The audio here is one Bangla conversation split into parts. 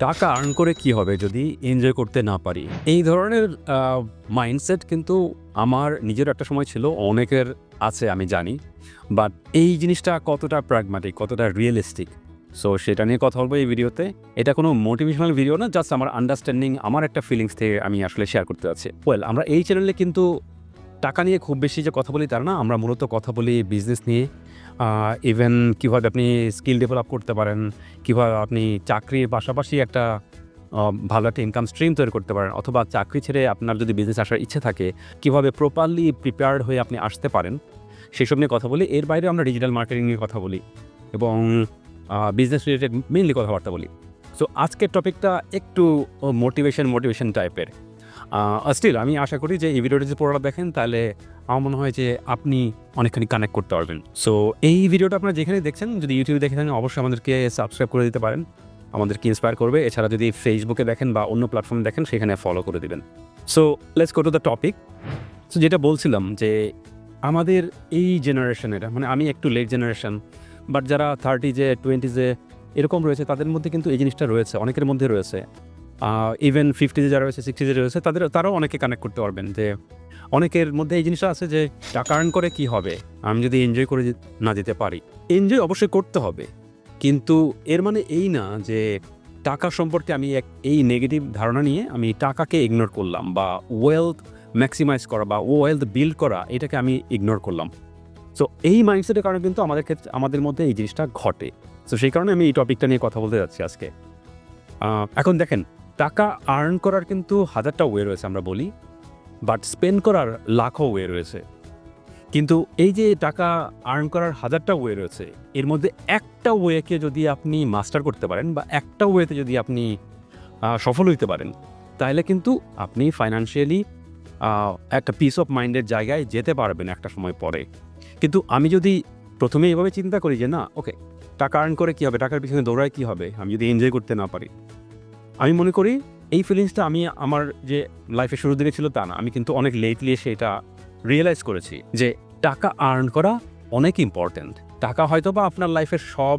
টাকা আর্ন করে কি হবে যদি এনজয় করতে না পারি? এই ধরনের মাইন্ডসেট কিন্তু আমার নিজের একটা সময় ছিল, অনেকের আছে আমি জানি। বাট এই জিনিসটা কতটা প্র্যাগম্যাটিক, কতটা রিয়েলিস্টিক, সো সেটা নিয়ে কথা বলবো এই ভিডিওতে। এটা কোনো মোটিভেশনাল ভিডিও না, জাস্ট আমার আন্ডারস্ট্যান্ডিং, আমার একটা ফিলিংস থেকে আমি আসলে শেয়ার করতে চাচ্ছি। আমরা এই চ্যানেলে কিন্তু টাকা নিয়ে খুব বেশি যে কথা বলি তার না, আমরা মূলত কথা বলি বিজনেস নিয়ে। ইভেন কীভাবে আপনি স্কিল ডেভেলপ করতে পারেন, কীভাবে আপনি চাকরির পাশাপাশি একটা ভালো একটা ইনকাম স্ট্রিম তৈরি করতে পারেন, অথবা চাকরি ছেড়ে আপনার যদি বিজনেস আসার ইচ্ছে থাকে, কীভাবে প্রপারলি প্রিপেয়ার্ড হয়ে আপনি আসতে পারেন, সেসব নিয়ে কথা বলি। এর বাইরেও আমরা ডিজিটাল মার্কেটিং নিয়ে কথা বলি এবং বিজনেস রিলেটেড মেইনলি কথাবার্তা বলি। সো আজকের টপিকটা একটু মোটিভেশন টাইপের। স্টিল আমি আশা করি যে এই ভিডিওটা যদি পুরোটা দেখেন তাহলে আমার মনে হয় যে আপনি অনেকখানি কানেক্ট করতে পারবেন। সো এই ভিডিওটা আপনারা যেখানে দেখছেন, যদি ইউটিউবে দেখে থাকেন অবশ্যই আমাদেরকে সাবস্ক্রাইব করে দিতে পারেন, আমাদেরকে ইন্সপায়ার করবে। এছাড়া যদি ফেসবুকে দেখেন বা অন্য প্ল্যাটফর্মে দেখেন সেখানে ফলো করে দিবেন। So let's go to the topic. So যেটা বলছিলাম যে আমাদের এই জেনারেশনের, মানে আমি একটু লেট জেনারেশন, বাট যারা 30-এ 20-এ এরকম রয়েছে তাদের মধ্যে কিন্তু এই জিনিসটা রয়েছে, অনেকের মধ্যে রয়েছে। ইভেন 50-তে যারা রয়েছে, 60-তে রয়েছে, তারাও অনেকে কানেক্ট করতে পারবেন যে অনেকের মধ্যে এই জিনিসটা আছে যে টাকা আর্ন করে কি হবে আমি যদি এনজয় করে না যেতে পারি। এনজয় অবশ্যই করতে হবে, কিন্তু এর মানে এই না যে টাকা সম্পর্কে আমি এই নেগেটিভ ধারণা নিয়ে আমি টাকাকে ইগনোর করলাম, বা ওয়েলথ ম্যাক্সিমাইজ করা বা ওয়েলথ বিল্ড করা এটাকে আমি ইগনোর করলাম। সো এই মাইন্ডসেটের কারণে কিন্তু আমাদের মধ্যে এই জিনিসটা ঘটে। সো সেই কারণে আমি এই টপিকটা নিয়ে কথা বলতে যাচ্ছি আজকে। এখন দেখেন, টাকা আর্ন করার কিন্তু হাজারটা ওয়ে রয়েছে আমরা বলি, বাট স্পেন্ড করার লাখো ওয়ে রয়েছে। কিন্তু এই যে টাকা আর্ন করার হাজারটা ওয়ে রয়েছে, এর মধ্যে একটা ওয়েকে যদি আপনি মাস্টার করতে পারেন বা একটা ওয়েতে যদি আপনি সফল হইতে পারেন, তাহলে কিন্তু আপনি ফাইন্যান্সিয়ালি একটা পিস অফ মাইন্ডের জায়গায় যেতে পারবেন একটা সময় পরে। কিন্তু আমি যদি প্রথমে এভাবে চিন্তা করি যে না, ওকে, টাকা আর্ন করে কী হবে, টাকার পিছনে দৌড়ায় কী হবে আমি যদি এনজয় করতে না পারি, আমি মনে করি এই ফিলিংসটা আমি আমার যে লাইফের শুরুর দিকে ছিল তা না, আমি কিন্তু অনেক লেটলি এসে এটা রিয়েলাইজ করেছি যে টাকা আর্ন করা অনেক ইম্পর্ট্যান্ট। টাকা হয়তো বা আপনার লাইফের সব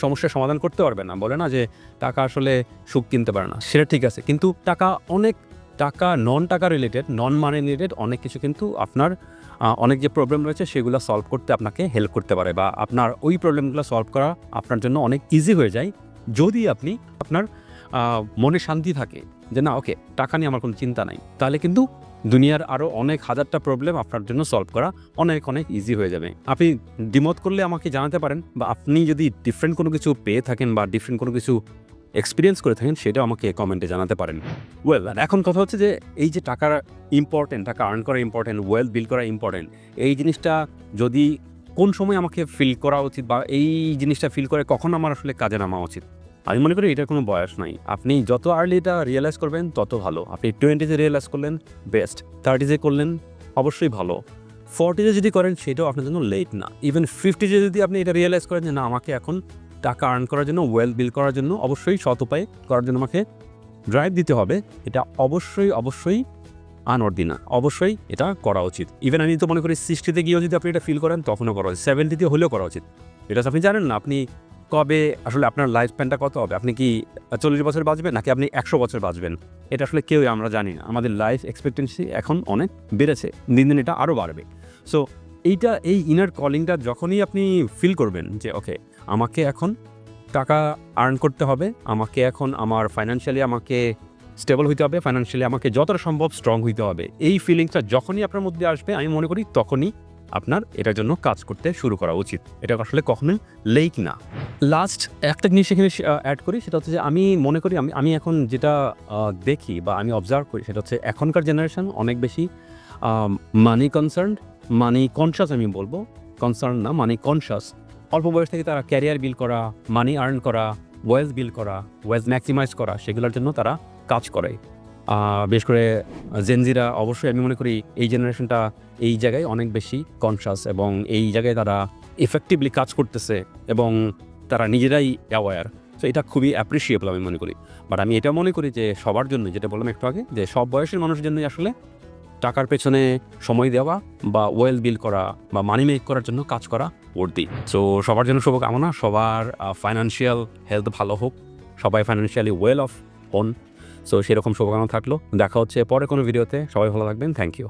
সমস্যার সমাধান করতে পারবে না, বলে না যে টাকা আসলে সুখ কিনতে পারে না, সেটা ঠিক আছে। কিন্তু টাকা নন টাকা রিলেটেড, নন মানি রিলেটেড অনেক কিছু কিন্তু আপনার অনেক যে প্রবলেম রয়েছে সেগুলো সলভ করতে আপনাকে হেল্প করতে পারে, বা আপনার ওই প্রবলেমগুলো সলভ করা আপনার জন্য অনেক ইজি হয়ে যায় যদি আপনি আপনার মনে শান্তি থাকে যে না, ওকে, টাকা নিয়ে আমার কোনো চিন্তা নাই, তাহলে কিন্তু দুনিয়ার আরও অনেক হাজারটা প্রবলেম আপনার জন্য সলভ করা অনেক ইজি হয়ে যাবে। আপনি দ্বিমত করলে আমাকে জানাতে পারেন, বা আপনি যদি ডিফারেন্ট কোনো কিছু পেয়ে থাকেন বা ডিফারেন্ট কোনো কিছু এক্সপিরিয়েন্স করে থাকেন সেটাও আমাকে কমেন্টে জানাতে পারেন। এখন কথা হচ্ছে যে এই যে টাকা ইম্পর্টেন্ট, টাকা আর্ন করা ইম্পর্টেন্ট, ওয়েলথ বিল্ড করা ইম্পর্টেন্ট, এই জিনিসটা যদি কোন সময় আমাকে ফিল করা উচিত, বা এই জিনিসটা ফিল করে কখন আমার আসলে কাজে নামা উচিত, আমি মনে করি এটার কোনো বয়স নাই। আপনি যত আর্লি এটা রিয়েলাইজ করবেন তত ভালো। আপনি 20-তে রিয়েলাইজ করলেন, বেস্ট। 30-তে করলেন, অবশ্যই ভালো। 40-তে যদি করেন সেটাও আপনার জন্য লেট না। ইভেন 50-তে যদি আপনি এটা রিয়েলাইজ করেন যে না, আমাকে এখন টাকা আর্ন করার জন্য, ওয়েলথ বিল্ড করার জন্য অবশ্যই সৎ উপায় করার জন্য আমাকে ড্রাইভ দিতে হবে, এটা অবশ্যই আনঅর্দি না, অবশ্যই এটা করা উচিত। ইভেন আমি তো মনে করি 60-তে গিয়েও যদি আপনি এটা ফিল করেন তখনও করা উচিত, 70-তে হলেও করা উচিত। এটা আপনি জানেন না আপনি কবে আসলে আপনার লাইফ স্প্যানটা কত হবে, আপনি কি 40 বছর বাঁচবেন নাকি আপনি 100 বছর বাঁচবেন, এটা আসলে কেউই আমরা জানি না। আমাদের লাইফ এক্সপেক্টেন্সি এখন অনেক বেড়েছে, দিন দিন এটা আরও বাড়বে। সো এই ইনার কলিংটা যখনই আপনি ফিল করবেন যে ওকে, আমাকে এখন টাকা আর্ন করতে হবে, আমাকে এখন আমার ফাইন্যান্সিয়ালি আমাকে স্টেবল হইতে হবে, ফাইন্যান্সিয়ালি আমাকে যতটা সম্ভব স্ট্রং হইতে হবে, এই ফিলিংসটা যখনই আপনার মধ্যে আসবে আমি মনে করি তখনই আপনার এটার জন্য কাজ করতে শুরু করা উচিত। এটা আসলে কখনোই লেট না। লাস্ট একটা জিনিস এখানে অ্যাড করি, সেটা হচ্ছে যে আমি মনে করি আমি এখন যেটা দেখি বা আমি অবজার্ভ করি সেটা হচ্ছে এখনকার জেনারেশন অনেক বেশি মানি কনশাস, আমি বলবো কনসার্ন না, মানি কনশাস। অল্প বয়স থেকে তারা ক্যারিয়ার বিল্ড করা, মানি আর্ন করা, ওয়েলথ বিল্ড করা, ওয়েলথ ম্যাক্সিমাইজ করা, সেগুলোর জন্য তারা কাজ করে। বিশেষ করে জেনজিরা, অবশ্যই আমি মনে করি এই জেনারেশনটা এই জায়গায় অনেক বেশি কনশাস, এবং এই জায়গায় তারা এফেক্টিভলি কাজ করতেছে এবং তারা নিজেরাই অ্যাওয়্যার। সো এটা খুবই অ্যাপ্রিসিয়েবল আমি মনে করি। বাট আমি এটা মনে করি যে সবার জন্য, যেটা বললাম একটু আগে, যে সব বয়সের মানুষের জন্যই আসলে টাকার পেছনে সময় দেওয়া বা ওয়েলথ বিল্ড করা বা মানি মেক করার জন্য কাজ করা worthy। সো সবার জন্য শুভকামনা, সবার ফাইন্যান্সিয়াল হেলথ ভালো হোক, সবাই ফাইন্যান্সিয়ালি ওয়েল অফ হন। সো সেরকম শুভকামনা থাকলো। দেখা হচ্ছে পরে কোনো ভিডিওতে। সবাই ভালো থাকবেন। Thank you.